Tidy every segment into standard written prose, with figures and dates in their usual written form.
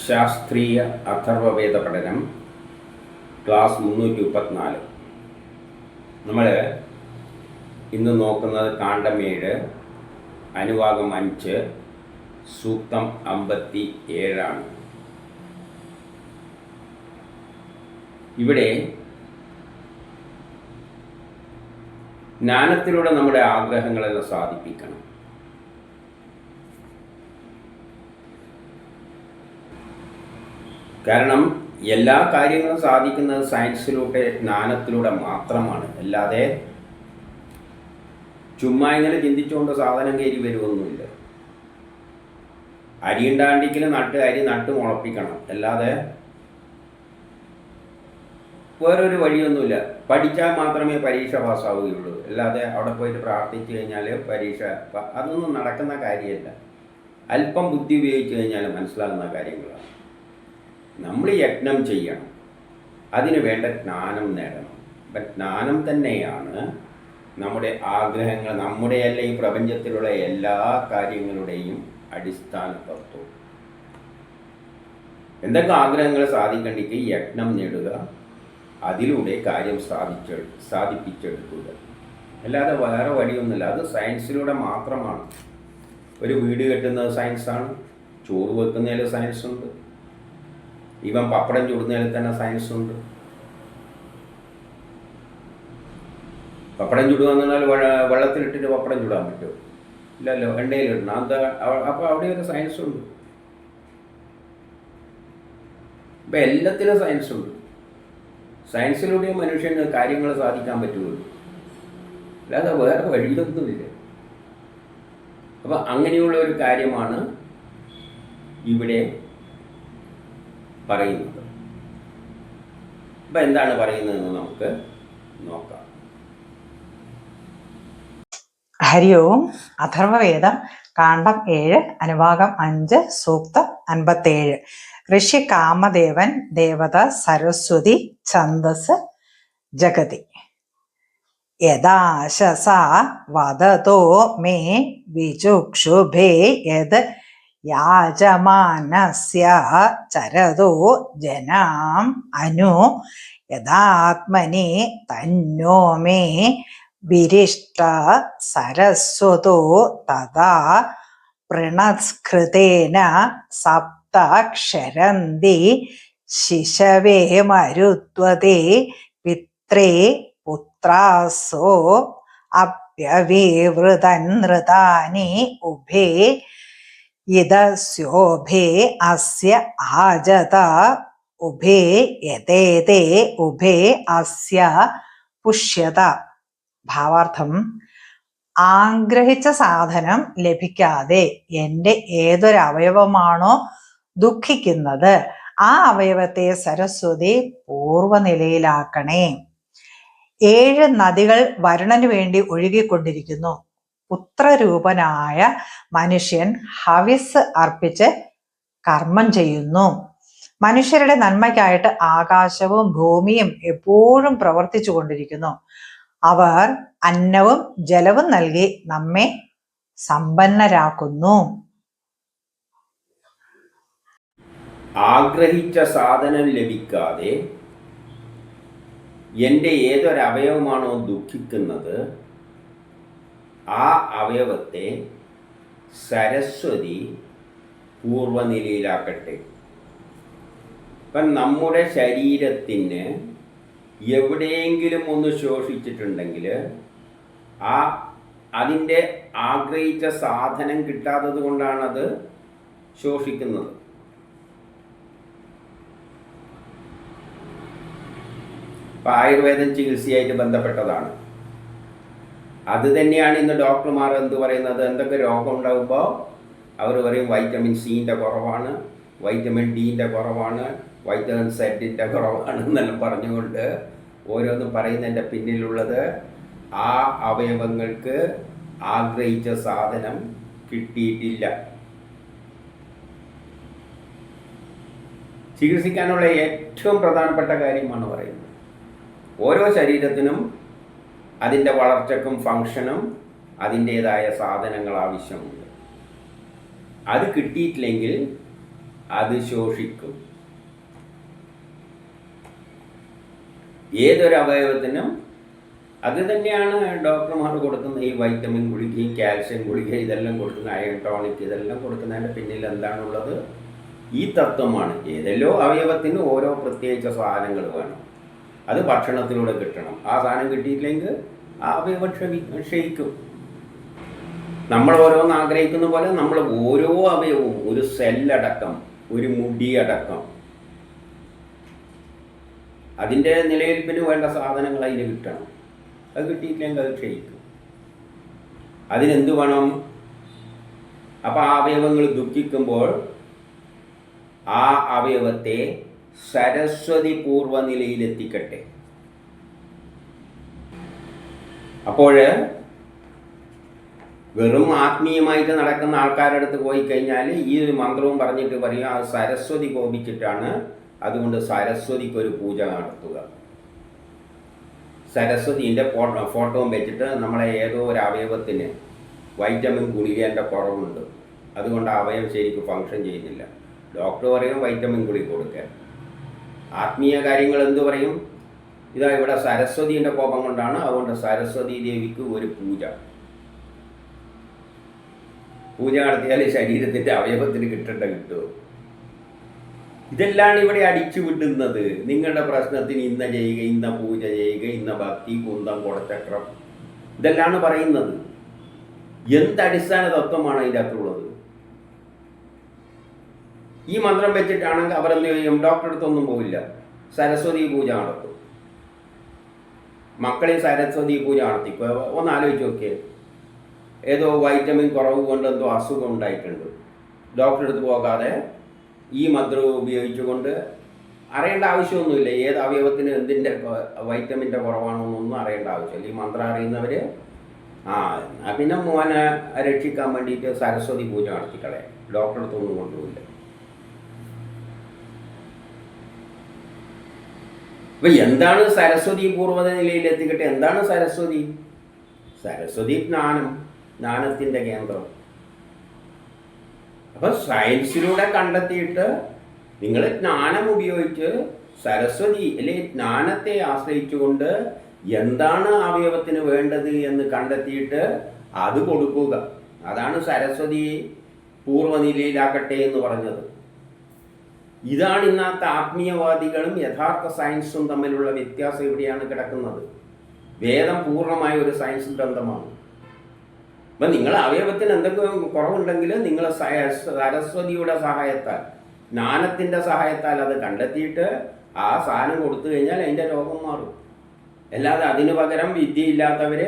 ശാസ്ത്രീയ അഥർവവേദ പഠനം ക്ലാസ് 334. നമ്മൾ ഇന്ന് നോക്കുന്നത് കാണ്ഡം 7 അനുവാകം 5 സൂക്തം 57. ഇവിടെ ജ്ഞാനത്തിലൂടെ നമ്മുടെ ആഗ്രഹങ്ങളെല്ലാം സാധിപ്പിക്കണം. കാരണം എല്ലാ കാര്യങ്ങളും സാധിക്കുന്നത് സയൻസിലൂടെ, ജ്ഞാനത്തിലൂടെ മാത്രമാണ്. അല്ലാതെ ചുമ്മാ ഇങ്ങനെ ചിന്തിച്ചുകൊണ്ട് സാധനം കയറി വരുമൊന്നുമില്ല. അരിയുണ്ടാണ്ടിക്കൽ അരി നട്ട് മുളപ്പിക്കണം. അല്ലാതെ വേറൊരു വഴിയൊന്നുമില്ല. പഠിച്ചാൽ മാത്രമേ പരീക്ഷ പാസ്സാവുകയുള്ളൂ. അല്ലാതെ അവിടെ പോയിട്ട് പ്രാർത്ഥിച്ചു കഴിഞ്ഞാൽ പരീക്ഷ അതൊന്നും നടക്കുന്ന കാര്യമല്ല. അല്പം ബുദ്ധി ഉപയോഗിച്ച് കഴിഞ്ഞാൽ മനസ്സിലാകുന്ന കാര്യങ്ങളാണ്. നമ്മൾ യജ്ഞം ചെയ്യണം, അതിന് വേണ്ട ജ്ഞാനം നേടണം. അപ്പം ജ്ഞാനം തന്നെയാണ് നമ്മുടെ ആഗ്രഹങ്ങൾ, നമ്മുടെയല്ല ഈ പ്രപഞ്ചത്തിലുള്ള എല്ലാ കാര്യങ്ങളുടെയും അടിസ്ഥാന തത്വം. എന്തൊക്കെ ആഗ്രഹങ്ങൾ സാധിക്കണ്ടെങ്കിൽ യജ്ഞം നേടുക, അതിലൂടെ കാര്യം സാധിപ്പിച്ചെടുക്കുക. അല്ലാതെ വേറെ വഴിയൊന്നുമില്ല. അത് സയൻസിലൂടെ മാത്രമാണ്. ഒരു വീട് കെട്ടുന്നത് സയൻസാണ്, ചോറ് വെക്കുന്നതിൽ സയൻസുണ്ട്, ഇവൻ പപ്പടം ചുടുന്നതിൽ തന്നെ സയൻസുണ്ട്. പപ്പടം ചുടുക എന്ന് പറഞ്ഞാൽ വെള്ളത്തിലിട്ടിട്ട് പപ്പടം ചുടാൻ പറ്റുമോ? ഇല്ലല്ലോ, എണ്ണയിലിടണം. അത് അപ്പോൾ അവിടെ ഒരു സയൻസുണ്ട്. ഇപ്പം എല്ലാത്തിലും സയൻസുണ്ട്. സയൻസിലൂടെ മനുഷ്യന് കാര്യങ്ങൾ സാധിക്കാൻ പറ്റുള്ളൂ, അല്ലാതെ വേറെ വഴിയൊന്നുമില്ല. അപ്പം അങ്ങനെയുള്ള ഒരു കാര്യമാണ് ഇവിടെ പറയുന്നത്. അപ്പം എന്താണ് പറയുന്നതെന്ന് നമുക്ക് നോക്കാം. ഹരി ഓം. അഥർവവേദം കാണ്ഡം 7 അനുവാകം 5 സൂക്തം 57. ഋഷി കാമദേവൻ, ദേവത സരസ്വതി, ഛന്ദസ് ജഗതി. യദാശസ വദതോ മേ വിചുക്ഷുഭേ യത് യാജമാനസ്യ ചരതോ ജനാം അനു യദാത്മനി തന്നോ മേ വിരിഷ്ട സരസ്വതോ തഥാ പ്രണസ്കൃതേന സപ്തക്ഷരന്തി ശിശവേ മരുത്വതേ പിത്രേ പുത്രാസോ അപ്യവിവൃതൻ നൃതാനി ഉഭേ ഇദസ്യോഭേ അസ്യ ആജത ഉഭേ യതേതേ ഉഭേ അസ്യ പുഷ്യത. ഭാവാർത്ഥം: ആഗ്രഹിച്ച സാധനം ലഭിക്കാതെ എൻ്റെ ഏതൊരവയവമാണോ ദുഃഖിക്കുന്നത്, ആ അവയവത്തെ സരസ്വതി പൂർവ്വനിലയിലാക്കണേ. 7 നദികൾ വരുണന് വേണ്ടി ഒഴുകിക്കൊണ്ടിരിക്കുന്നു. പുത്രരൂപനായ മനുഷ്യൻ ഹവിസ് അർപ്പിച്ച് കർമ്മം ചെയ്യുന്നു. മനുഷ്യരുടെ നന്മയ്ക്കായിട്ട് ആകാശവും ഭൂമിയും എപ്പോഴും പ്രവർത്തിച്ചു കൊണ്ടിരിക്കുന്നു. അവർ അന്നവും ജലവും നൽകി നമ്മെ സമ്പന്നരാക്കുന്നു. ആഗ്രഹിച്ച സാധനം ലഭിക്കാതെ എൻ്റെ ഏതൊരവയവമാണോ ദുഃഖിക്കുന്നത്, ആ അവയവത്തെ സരസ്വതി പൂർവ്വനിലയിലാക്കട്ടെ. ഇപ്പം നമ്മുടെ ശരീരത്തിന് എവിടെയെങ്കിലും ഒന്ന് ശോഷിച്ചിട്ടുണ്ടെങ്കിൽ അതിൻ്റെ ആഗ്രഹിച്ച സാധനം കിട്ടാത്തത് കൊണ്ടാണത് ശോഷിക്കുന്നത്. ഇപ്പം ആയുർവേദം ചികിത്സയായിട്ട് ബന്ധപ്പെട്ടതാണ്. അത് തന്നെയാണ് ഇന്ന് ഡോക്ടർമാർ എന്ത് പറയുന്നത്. എന്തൊക്കെ രോഗം ഉണ്ടാകുമ്പോൾ അവർ പറയും വൈറ്റമിൻ സിൻ്റെ കുറവാണ്, വൈറ്റമിൻ ഡിൻ്റെ കുറവാണ്, വൈറ്റമിൻ സെഡിൻ്റെ കുറവാണ് എന്നെല്ലാം പറഞ്ഞുകൊണ്ട് ഓരോന്നും പറയുന്നതിൻ്റെ പിന്നിലുള്ളത് ആ അവയവങ്ങൾക്ക് ആഗ്രഹിച്ച സാധനം കിട്ടിയിട്ടില്ല. ചികിത്സിക്കാനുള്ള ഏറ്റവും പ്രധാനപ്പെട്ട കാര്യമാണ് പറയുന്നത്. ഓരോ ശരീരത്തിനും അതിൻ്റെ വളർച്ചയ്ക്കും ഫങ്ഷനും അതിൻ്റേതായ സാധനങ്ങൾ ആവശ്യമുണ്ട്. അത് കിട്ടിയിട്ടില്ലെങ്കിൽ അത് ശോഷിക്കും. ഏതൊരു അവയവത്തിനും അത് തന്നെയാണ് ഡോക്ടർമാർ കൊടുക്കുന്ന ഈ വൈറ്റമിൻ ഗുളികയും കാൽസ്യം ഗുളിക ഇതെല്ലാം കൊടുക്കുന്ന, അയൺ ടോണിക് ഇതെല്ലാം കൊടുക്കുന്നതിൻ്റെ പിന്നിൽ എന്താണുള്ളത്? ഈ തത്വമാണ്. ഏതെല്ലോ അവയവത്തിന് ഓരോ പ്രത്യേകിച്ച സാധനങ്ങൾ വേണം, അത് ഭക്ഷണത്തിലൂടെ കിട്ടണം. ആ സാധനം കിട്ടിയില്ലെങ്കിൽ ആ അവയവം ക്ഷയിക്കും. നമ്മൾ ഓരോന്ന് ആഗ്രഹിക്കുന്ന പോലെ നമ്മൾ ഓരോ അവയവവും, ഒരു സെല്ലടക്കം, ഒരു മുടിയടക്കം, അതിൻ്റെ നിലനിൽപ്പിന് വേണ്ട സാധനങ്ങൾ അതിന് കിട്ടണം. അത് കിട്ടിയില്ലെങ്കിൽ അത് ക്ഷയിക്കും. അതിനെന്ത് വേണം? അപ്പം ആ അവയവങ്ങൾ ദുഃഖിക്കുമ്പോൾ ആ അവയവത്തെ സരസ്വതി പൂർവ്വ നിലയിലെത്തിക്കട്ടെ. അപ്പോൾ വെറും ആത്മീയമായിട്ട് നടക്കുന്ന ആൾക്കാരുടെ അടുത്ത് പോയി കഴിഞ്ഞാൽ ഈ ഒരു മന്ത്രവും പറഞ്ഞിട്ട് പറയും അത് സരസ്വതി കോപിച്ചിട്ടാണ്, അതുകൊണ്ട് സരസ്വതിക്കൊരു പൂജ നടത്തുക. സരസ്വതിൻ്റെ ഫോട്ടോയും വെച്ചിട്ട് നമ്മളെ ഏതോ ഒരു അവയവത്തിന് വൈറ്റമിൻ ഗുളികേൻ്റെ കുറവുണ്ട്, അതുകൊണ്ട് അവയവം ശരിക്കും ഫങ്ഷൻ ചെയ്യുന്നില്ല. ഡോക്ടർ പറയും വൈറ്റമിൻ ഗുളിക കൊടുക്കാൻ. ആത്മീയ കാര്യങ്ങൾ എന്തു പറയും? ഇതാ ഇവിടെ സരസ്വതിൻ്റെ കോപം കൊണ്ടാണ്, അതുകൊണ്ട് സരസ്വതി ദേവിക്ക് ഒരു പൂജ നടത്തിയാൽ ശരീരത്തിൻ്റെ അവയവത്തിന് കിട്ടുമോ? ഇതെല്ലാം ഇവിടെ അടിച്ചു വിടുന്നത്. നിങ്ങളുടെ പ്രശ്നത്തിന് ഇന്ന ചെയ്യുക, ഇന്ന പൂജ ചെയ്യുക, ഇന്ന ഭക്തി, കുന്തം, കുടച്ചക്രം, ഇതെല്ലാം പറയുന്നത്. എന്തടിസ്ഥാന തത്വമാണ് അതിൻ്റെ അകത്തുള്ളത്? ഈ മന്ത്രം വെച്ചിട്ടാണെങ്കിൽ അവരെന്ത് ചെയ്യും? ഡോക്ടറെ അടുത്തൊന്നും പോവില്ല, സരസ്വതി പൂജ നടത്തും. മക്കളെ സരസ്വതി പൂജ നടത്തിക്കുക. ഒന്ന് ആലോചിച്ച് നോക്കിയേ, ഏതോ വൈറ്റമിൻ കുറവ് കൊണ്ട് എന്തോ അസുഖം ഉണ്ടായിട്ടുണ്ട്, ഡോക്ടറെ അടുത്ത് പോകാതെ ഈ മന്ത്രം ഉപയോഗിച്ചുകൊണ്ട് അറിയേണ്ട ആവശ്യമൊന്നുമില്ല ഏത് അവയവത്തിന് എന്തിൻ്റെ വൈറ്റമിൻ്റെ കുറവാണെന്നൊന്നും അറിയേണ്ട ആവശ്യമില്ല. ഈ മന്ത്രം അറിയുന്നവർ പിന്നെ മോനെ രക്ഷിക്കാൻ വേണ്ടിയിട്ട് സരസ്വതി പൂജ നടത്തിക്കളെ, ഡോക്ടറെ അടുത്തൊന്നും കൊണ്ടുപോയില്ല. അപ്പം എന്താണ് സരസ്വതി പൂർവ്വ നിലയിലെത്തിക്കട്ടെ? എന്താണ് സരസ്വതി? സരസ്വതി ജ്ഞാനം, ജ്ഞാനത്തിൻ്റെ കേന്ദ്രം. അപ്പം സയൻസിലൂടെ കണ്ടെത്തിയിട്ട് നിങ്ങൾ ജ്ഞാനം ഉപയോഗിച്ച് സരസ്വതി അല്ലെങ്കിൽ ജ്ഞാനത്തെ ആശ്രയിച്ചുകൊണ്ട് എന്താണ് അവയവത്തിന് വേണ്ടത് എന്ന് കണ്ടെത്തിയിട്ട് അത് കൊടുക്കുക. അതാണ് സരസ്വതി പൂർവ്വനിലയിലാക്കട്ടെ എന്ന് പറഞ്ഞത്. ഇതാണ് ഇന്നത്തെ ആത്മീയവാദികളും യഥാർത്ഥ സയൻസും തമ്മിലുള്ള വ്യത്യാസം ഇവിടെയാണ് കിടക്കുന്നത്. വേദം പൂർണ്ണമായ ഒരു സയൻസ് ഗ്രന്ഥമാണ്. അപ്പം നിങ്ങൾ അവയവത്തിന് എന്തെങ്കിലും കുറവുണ്ടെങ്കിൽ നിങ്ങൾ സരസ്വതിയുടെ സഹായത്താൽ, ജ്ഞാനത്തിൻ്റെ സഹായത്താൽ അത് കണ്ടെത്തിയിട്ട് ആ സാധനം കൊടുത്തു കഴിഞ്ഞാൽ അതിൻ്റെ രോഗം മാറും. അല്ലാതെ അതിനു പകരം വിദ്യയില്ലാത്തവർ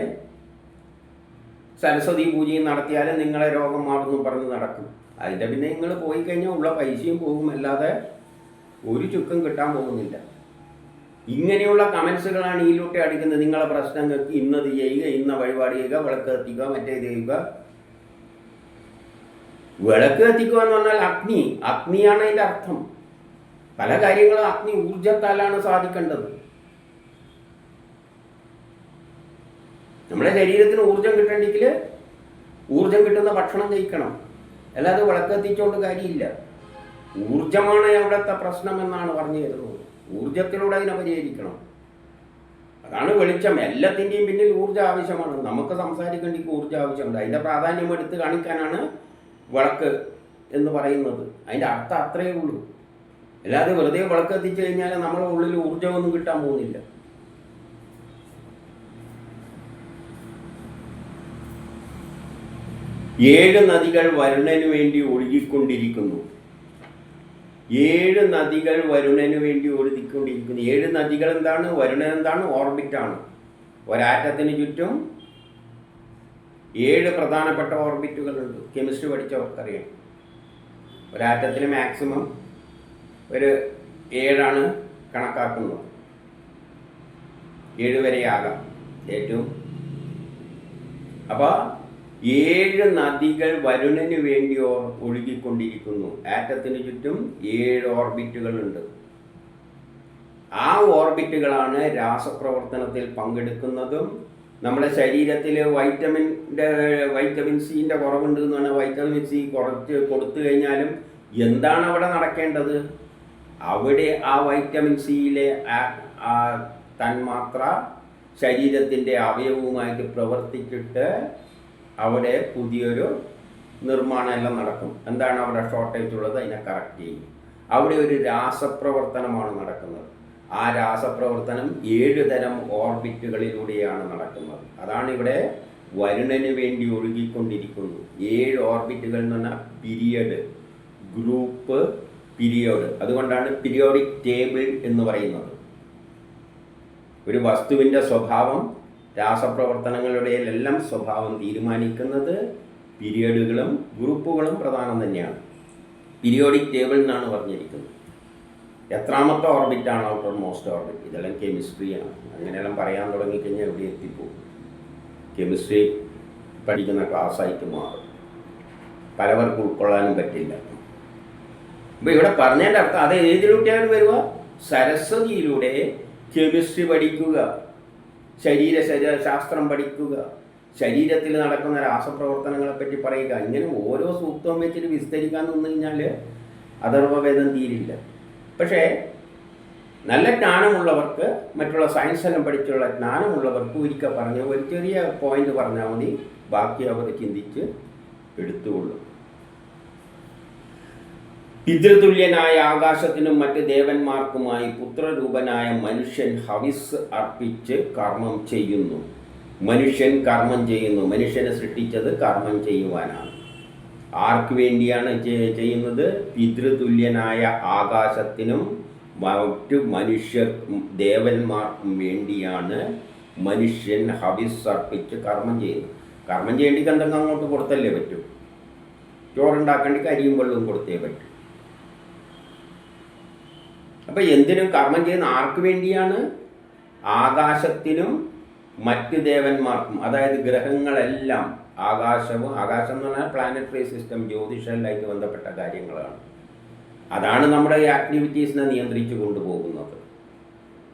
സരസ്വതി പൂജയും നടത്തിയാലും നിങ്ങളെ രോഗം മാറുന്നു പറഞ്ഞ് നടക്കും. അതിൻ്റെ പിന്നെ നിങ്ങൾ പോയി കഴിഞ്ഞാൽ ഉള്ള പൈസയും പോകും, അല്ലാതെ ഒരു ചുക്കും കിട്ടാൻ പോകുന്നില്ല. ഇങ്ങനെയുള്ള കമൻസുകളാണ് ഇതിലൂടെ അടിക്കുന്നത്. നിങ്ങളെ പ്രശ്നങ്ങൾക്ക് ഇന്നത് ചെയ്യുക, ഇന്ന വഴിപാട് ചെയ്യുക, വിളക്ക് കത്തിക്കുക, മറ്റേത് ചെയ്യുക. വിളക്ക് കത്തിക്കുക എന്ന് പറഞ്ഞാൽ അഗ്നിയാണ് അതിൻ്റെ അർത്ഥം. പല കാര്യങ്ങളും അഗ്നി ഊർജത്താലാണ് സാധിക്കേണ്ടത്. നമ്മുടെ ശരീരത്തിന് ഊർജം കിട്ടണമെങ്കിൽ ഊർജം കിട്ടുന്ന ഭക്ഷണം കഴിക്കണം, അല്ലാതെ വിളക്ക് കത്തിച്ചുകൊണ്ട് കാര്യമില്ല. ഊർജമാണ് അവിടുത്തെ പ്രശ്നം എന്നാണ് പറഞ്ഞു തരുന്നത്. ഊർജത്തിലൂടെ അതിനെ പരിഹരിക്കണം. അതാണ് വെളിച്ചം. എല്ലാത്തിൻ്റെയും പിന്നിൽ ഊർജ്ജം ആവശ്യമാണ്. നമുക്ക് സംസാരിക്കേണ്ടി ഊർജ്ജം ആവശ്യമുണ്ട്. അതിൻ്റെ പ്രാധാന്യം എടുത്ത് കാണിക്കാനാണ് വിളക്ക് എന്ന് പറയുന്നത്. അതിൻ്റെ അർത്ഥം അത്രയേ ഉള്ളൂ. അല്ലാതെ വെറുതെ വിളക്ക് എത്തിച്ചു കഴിഞ്ഞാൽ നമ്മുടെ ഉള്ളിൽ ഊർജ്ജമൊന്നും കിട്ടാൻ പോകുന്നില്ല. ഏഴ് നദികൾ വരുണന് വേണ്ടി ഒഴുകിക്കൊണ്ടിരിക്കുന്നു. 7 നദികൾ വരുണന് വേണ്ടി ഒഴുകിക്കൊണ്ടിരിക്കുന്നു. 7 നദികൾ എന്താണ്? വരുണൻ എന്താണ്? ഓർബിറ്റാണ്. ഒരാറ്റത്തിന് ചുറ്റും 7 പ്രധാനപ്പെട്ട ഓർബിറ്റുകളുണ്ട്. കെമിസ്ട്രി പഠിച്ചവർക്കറിയാം. ഒരാറ്റത്തിന് മാക്സിമം ഒരു 7 കണക്കാക്കുന്നത്. 7 വരെ ആകാം ഏറ്റവും. അപ്പോൾ 7 നദികൾ വരുണന് വേണ്ടി ഒഴുകിക്കൊണ്ടിരിക്കുന്നു. ആറ്റത്തിന് ചുറ്റും 7 ഓർബിറ്റുകളുണ്ട്. ആ ഓർബിറ്റുകളാണ് രാസപ്രവർത്തനത്തിൽ പങ്കെടുക്കുന്നതും. നമ്മുടെ ശരീരത്തിൽ വൈറ്റമിൻ സിൻ്റെ കുറവുണ്ട് എന്ന് പറഞ്ഞാൽ വൈറ്റമിൻ സി കുറച്ച് കൊടുത്തു കഴിഞ്ഞാലും എന്താണ് അവിടെ നടക്കേണ്ടത്? അവിടെ ആ വൈറ്റമിൻ സിയിലെ ആ തന്മാത്ര ശരീരത്തിൻ്റെ അവയവവുമായിട്ട് പ്രവർത്തിച്ചിട്ട് അവിടെ പുതിയൊരു നിർമ്മാണം എല്ലാം നടക്കും. എന്താണ് അവിടെ ഷോർട്ടേജ് ഉള്ളത്, അതിനെ കറക്റ്റ് ചെയ്യും. അവിടെ ഒരു രാസപ്രവർത്തനമാണ് നടക്കുന്നത്. ആ രാസപ്രവർത്തനം 7 തരം ഓർബിറ്റുകളിലൂടെയാണ് നടക്കുന്നത്. അതാണ് ഇവിടെ വരുണന് വേണ്ടി ഒഴുകിക്കൊണ്ടിരിക്കുന്നു. 7 ഓർബിറ്റുകൾ എന്ന് പറഞ്ഞാൽ പീരിയഡ്, ഗ്രൂപ്പ്, പീരിയോഡ്. അതുകൊണ്ടാണ് പീരിയോഡിക് ടേബിൾ എന്ന് പറയുന്നത്. ഒരു വസ്തുവിൻ്റെ സ്വഭാവം, രാസപ്രവർത്തനങ്ങളുടെ എല്ലാം സ്വഭാവം തീരുമാനിക്കുന്നത് പീരിയഡുകളും ഗ്രൂപ്പുകളും പ്രധാനം തന്നെയാണ്. പീരിയോഡിക് ടേബിൾ എന്നാണ് പറഞ്ഞിരിക്കുന്നത്. എത്രാമത്തെ ഓർബിറ്റാണ് ഔട്ടർ മോസ്റ്റ് ഓർബിറ്റ്, ഇതെല്ലാം കെമിസ്ട്രിയാണ്. അങ്ങനെയെല്ലാം പറയാൻ തുടങ്ങിക്കഴിഞ്ഞാൽ എവിടെ എത്തിപ്പോകും. കെമിസ്ട്രി പഠിക്കുന്ന ക്ലാസ്സായിട്ട് മാറും, പലവർക്കും ഉൾക്കൊള്ളാനും പറ്റില്ല. അപ്പോൾ ഇവിടെ പറഞ്ഞതിൻ്റെ അർത്ഥം അത് ഏതിലൂടെയാണ് വരിക? സരസ്വതിയിലൂടെ കെമിസ്ട്രി പഠിക്കുക, ശരീരശാസ്ത്രം പഠിക്കുക, ശരീരത്തിൽ നടക്കുന്ന രാസപ്രവർത്തനങ്ങളെപ്പറ്റി പറയുക. ഇങ്ങനെ ഓരോ സൂക്തവും വെച്ചിട്ട് വിസ്തരിക്കാൻ നിന്ന് കഴിഞ്ഞാൽ അഥർവവേദം തീരില്ല. പക്ഷേ നല്ല ജ്ഞാനമുള്ളവർക്ക്, മറ്റുള്ള സയൻസ് എല്ലാം പഠിച്ചുള്ള ജ്ഞാനമുള്ളവർക്ക് ഒരിക്കൽ പറഞ്ഞ ഒരു ചെറിയ പോയിന്റ് പറഞ്ഞാൽ മതി, ബാക്കി അവർ ചിന്തിച്ച് എടുത്തുകൊള്ളും. പിതൃതുല്യനായ ആകാശത്തിനും മറ്റ് ദേവന്മാർക്കുമായി പുത്രരൂപനായ മനുഷ്യൻ ഹവിസ് അർപ്പിച്ച് കർമ്മം ചെയ്യുന്നു. മനുഷ്യൻ കർമ്മം ചെയ്യുന്നു. മനുഷ്യനെ സൃഷ്ടിച്ചത് കർമ്മം ചെയ്യുവാനാണ്. ആർക്ക് വേണ്ടിയാണ് ചെയ്യുന്നത്? പിതൃതുല്യനായ ആകാശത്തിനും മറ്റു ദേവന്മാർക്കും വേണ്ടിയാണ് മനുഷ്യൻ ഹവിസ് അർപ്പിച്ച് കർമ്മം ചെയ്യുന്നത്. കർമ്മം ചെയ്യേണ്ടി എന്തെങ്കിലും അങ്ങോട്ട് കൊടുത്തല്ലേ പറ്റൂ. ചോറുണ്ടാക്കേണ്ടി കരിയും വെള്ളവും കൊടുത്തേ പറ്റൂ. അപ്പം എന്തിനും കർമ്മം ചെയ്യുന്ന ആർക്ക് വേണ്ടിയാണ്? ആകാശത്തിനും മറ്റ് ദേവന്മാർക്കും. അതായത് ഗ്രഹങ്ങളെല്ലാം, ആകാശം എന്ന് പറഞ്ഞാൽ പ്ലാനറ്ററി സിസ്റ്റം, ജ്യോതിഷമായിട്ട് ബന്ധപ്പെട്ട കാര്യങ്ങളാണ്. അതാണ് നമ്മുടെ ഈ ആക്ടിവിറ്റീസിനെ നിയന്ത്രിച്ചു കൊണ്ടുപോകുന്നത്.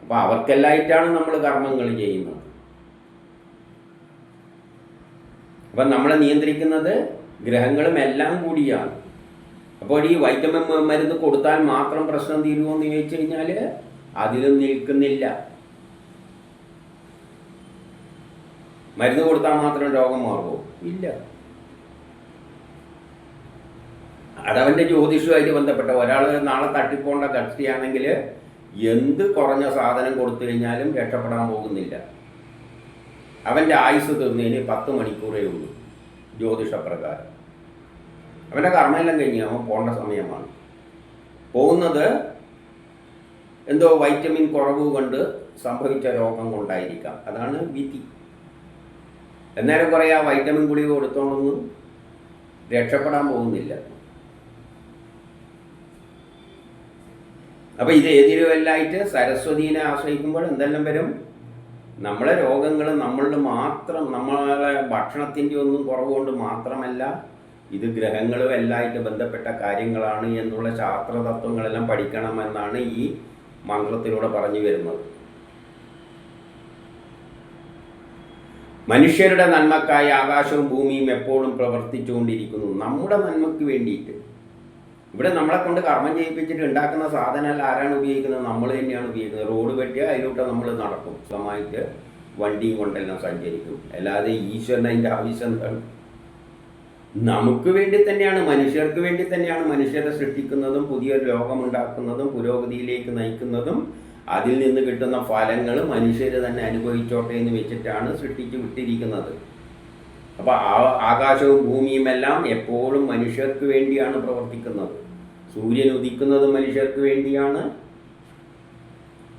അപ്പോൾ അവർക്കെല്ലായിട്ടാണ് നമ്മൾ കർമ്മങ്ങൾ ചെയ്യുന്നത്. അപ്പം നമ്മളെ നിയന്ത്രിക്കുന്നത് ഗ്രഹങ്ങളും എല്ലാം കൂടിയാണ്. അപ്പോൾ ഈ വൈറ്റമിൻ മരുന്ന് കൊടുത്താൽ മാത്രം പ്രശ്നം തീരുമോ എന്ന് ചോദിച്ചു കഴിഞ്ഞാൽ അതിലും നിൽക്കുന്നില്ല. മരുന്ന് കൊടുത്താൽ മാത്രം രോഗം മാറുമോ? ഇല്ല. അതവൻ്റെ ജ്യോതിഷവുമായിട്ട് ബന്ധപ്പെട്ട ഒരാൾ നാളെ തട്ടിപ്പോണ്ട കക്ഷിയാണെങ്കിൽ എന്ത് കുറഞ്ഞ സാധനം കൊടുത്തു കഴിഞ്ഞാലും രക്ഷപ്പെടാൻ പോകുന്നില്ല. അവൻ്റെ ആയുസ് തീർന്നതിന് 10 മണിക്കൂറേ ഉള്ളൂ ജ്യോതിഷപ്രകാരം. അവൻ്റെ കർമ്മമെല്ലാം കഴിഞ്ഞ് അവൻ പോകേണ്ട സമയമാണ്. പോകുന്നത് എന്തോ വൈറ്റമിൻ കുറവ് കൊണ്ട് സംഭവിച്ച രോഗം കൊണ്ടായിരിക്കാം. അതാണ് വിധി. എന്നാലും കുറേ ആ വൈറ്റമിൻ ഗുളിക കൊടുത്തോണ്ടൊന്നും രക്ഷപ്പെടാൻ പോകുന്നില്ല. അപ്പോൾ ഇത് ഏതിലുമെല്ലായിട്ട് സരസ്വതീനെ ആശ്രയിക്കുമ്പോൾ എന്തെല്ലാം വരും? നമ്മളെ രോഗങ്ങൾ നമ്മളുടെ മാത്രം, നമ്മളെ ഭക്ഷണത്തിൻ്റെ ഒന്നും കുറവുകൊണ്ട് മാത്രമല്ല, ഇത് ഗ്രഹങ്ങളും എല്ലായിട്ട് ബന്ധപ്പെട്ട കാര്യങ്ങളാണ് എന്നുള്ള ശാസ്ത്രതത്വങ്ങളെല്ലാം പഠിക്കണമെന്നാണ് ഈ മന്ത്രത്തിലൂടെ പറഞ്ഞു വരുന്നത്. മനുഷ്യരുടെ നന്മക്കായി ആകാശവും ഭൂമിയും എപ്പോഴും പ്രവർത്തിച്ചുകൊണ്ടിരിക്കുന്നു, നമ്മുടെ നന്മയ്ക്ക് വേണ്ടിയിട്ട്. ഇവിടെ നമ്മളെ കൊണ്ട് കർമ്മം ചെയ്യിപ്പിച്ചിട്ട് ഉണ്ടാക്കുന്ന സാധനം ആരാണ് ഉപയോഗിക്കുന്നത്? നമ്മൾ തന്നെയാണ് ഉപയോഗിക്കുന്നത്. റോഡ് വെട്ടിയാൽ അതിലൂടെ നമ്മൾ നടക്കും, സ്വന്തമായിട്ട് വണ്ടിയും കൊണ്ടെല്ലാം സഞ്ചരിക്കും. അല്ലാതെ ഈശ്വരൻ അതിൻ്റെ ആവശ്യം എന്താണ്? നമുക്ക് വേണ്ടി തന്നെയാണ്, മനുഷ്യർക്ക് വേണ്ടി തന്നെയാണ് മനുഷ്യരെ സൃഷ്ടിക്കുന്നതും പുതിയൊരു ലോകമുണ്ടാക്കുന്നതും പുരോഗതിയിലേക്ക് നയിക്കുന്നതും. അതിൽ നിന്ന് കിട്ടുന്ന ഫലങ്ങൾ മനുഷ്യർ തന്നെ അനുഭവിച്ചോട്ടെ എന്ന് വെച്ചിട്ടാണ് സൃഷ്ടിച്ച് വിട്ടിരിക്കുന്നത്. അപ്പോൾ ആകാശവും ഭൂമിയുമെല്ലാം എപ്പോഴും മനുഷ്യർക്ക് വേണ്ടിയാണ് പ്രവർത്തിക്കുന്നത്. സൂര്യൻ ഉദിക്കുന്നതും മനുഷ്യർക്ക് വേണ്ടിയാണ്,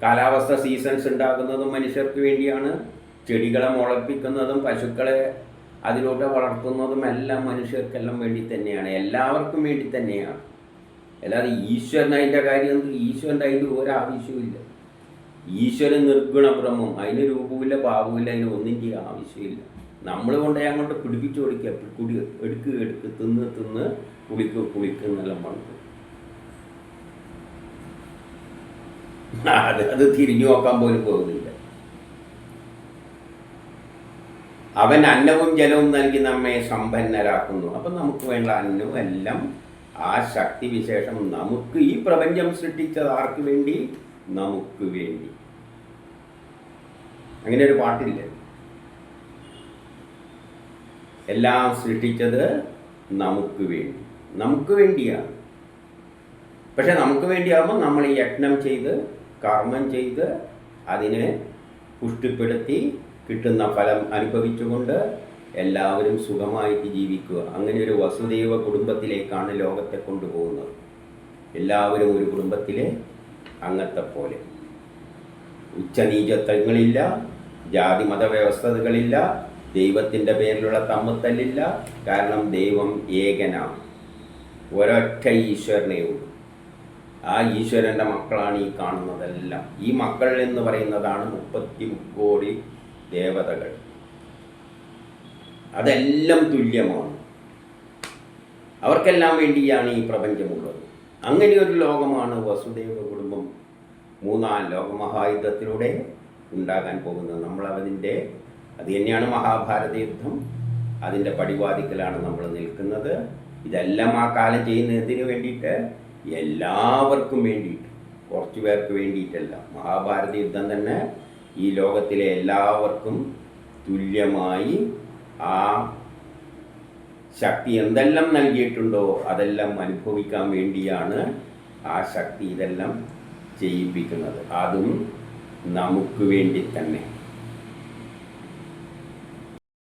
കാലാവസ്ഥ സീസൺസ് ഉണ്ടാക്കുന്നതും മനുഷ്യർക്ക് വേണ്ടിയാണ്, ചെടികളെ മുളപ്പിക്കുന്നതും പശുക്കളെ അതിലൂടെ വളർത്തുന്നതും എല്ലാം മനുഷ്യർക്കെല്ലാം വേണ്ടി തന്നെയാണ്, എല്ലാവർക്കും വേണ്ടി തന്നെയാണ്. അല്ലാതെ ഈശ്വരൻ അതിൻ്റെ കാര്യം, ഈശ്വരൻ്റെ അതിൻ്റെ ഒരാവശ്യമില്ല. ഈശ്വരൻ നിർഗുണ ബ്രഹ്മം, അതിന് രൂപമില്ല ഭാവമില്ല, അതിന് ഒന്നിൻ്റെ ആവശ്യമില്ല. നമ്മൾ കൊണ്ടേ അങ്ങോട്ട് പിടിപ്പിച്ചു കൊടുക്കുക, എടുക്ക് തിന്ന് കുളിക്കുന്നെല്ലാം പറഞ്ഞു. അത് തിരിഞ്ഞു നോക്കാൻ പോലും പോകുന്നില്ല. അവൻ അന്നവും ജലവും നൽകി നമ്മെ സമ്പന്നരാക്കുന്നു. അപ്പം നമുക്ക് വേണ്ട അന്നവും എല്ലാം ആ ശക്തി വിശേഷം നമുക്ക്, ഈ പ്രപഞ്ചം സൃഷ്ടിച്ചത് ആർക്ക് വേണ്ടി? നമുക്ക് വേണ്ടി. അങ്ങനെ ഒരു പാട്ടില്ലേ? എല്ലാം സൃഷ്ടിച്ചത് നമുക്ക് വേണ്ടി, നമുക്ക് വേണ്ടിയാണ്. പക്ഷെ നമുക്ക് വേണ്ടിയാകുമ്പോൾ നമ്മൾ ഈ യജ്ഞം ചെയ്ത് കർമ്മം ചെയ്ത് അതിനെ പുഷ്ടിപ്പെടുത്തി കിട്ടുന്ന ഫലം അനുഭവിച്ചുകൊണ്ട് എല്ലാവരും സുഖമായിട്ട് ജീവിക്കുക. അങ്ങനെ ഒരു വസുദൈവ കുടുംബത്തിലേക്കാണ് ലോകത്തെ കൊണ്ടുപോകുന്നത്. എല്ലാവരും ഒരു കുടുംബത്തിലെ അംഗത്തെ പോലെ. ഉച്ചനീചത്വങ്ങളില്ല, ജാതി മത വ്യവസ്ഥതകളില്ല, ദൈവത്തിൻ്റെ പേരിലുള്ള തമ്മിത്തല്ലില്ല. കാരണം ദൈവം ഏകനാണ്, ഒരൊറ്റ ഈശ്വരനേ ഉള്ളൂ. ആ ഈശ്വരൻ്റെ മക്കളാണ് ഈ കാണുന്നതെല്ലാം. ഈ മക്കൾ എന്ന് പറയുന്നതാണ് 30 കോടി ദേവതകൾ. അതെല്ലാം തുല്യമാണ്. അവർക്കെല്ലാം വേണ്ടിയാണ് ഈ പ്രപഞ്ചമുള്ളത്. അങ്ങനെ ഒരു ലോകമാണ് വസുദൈവ കുടുംബം 3-ാം ലോകമഹായുദ്ധത്തിലൂടെ ഉണ്ടാകാൻ പോകുന്നത്. അത് തന്നെയാണ് മഹാഭാരത യുദ്ധം. അതിൻ്റെ പടിവാതിക്കലാണ് നമ്മൾ നിൽക്കുന്നത്. ഇതെല്ലാം ആ കാലം ചെയ്യുന്നതിന് വേണ്ടിയിട്ട്, എല്ലാവർക്കും വേണ്ടിയിട്ട്, കുറച്ചു പേർക്ക് വേണ്ടിയിട്ടല്ല. മഹാഭാരത യുദ്ധം തന്നെ ഈ ലോകത്തിലെ എല്ലാവർക്കും തുല്യമായി ആ ശക്തി എന്തെല്ലാം നൽകിയിട്ടുണ്ടോ അതെല്ലാം അനുഭവിക്കാൻ വേണ്ടിയാണ് ആ ശക്തി ഇതെല്ലാം ചെയ്യിപ്പിക്കുന്നത്. അതും നമുക്ക് വേണ്ടി തന്നെ.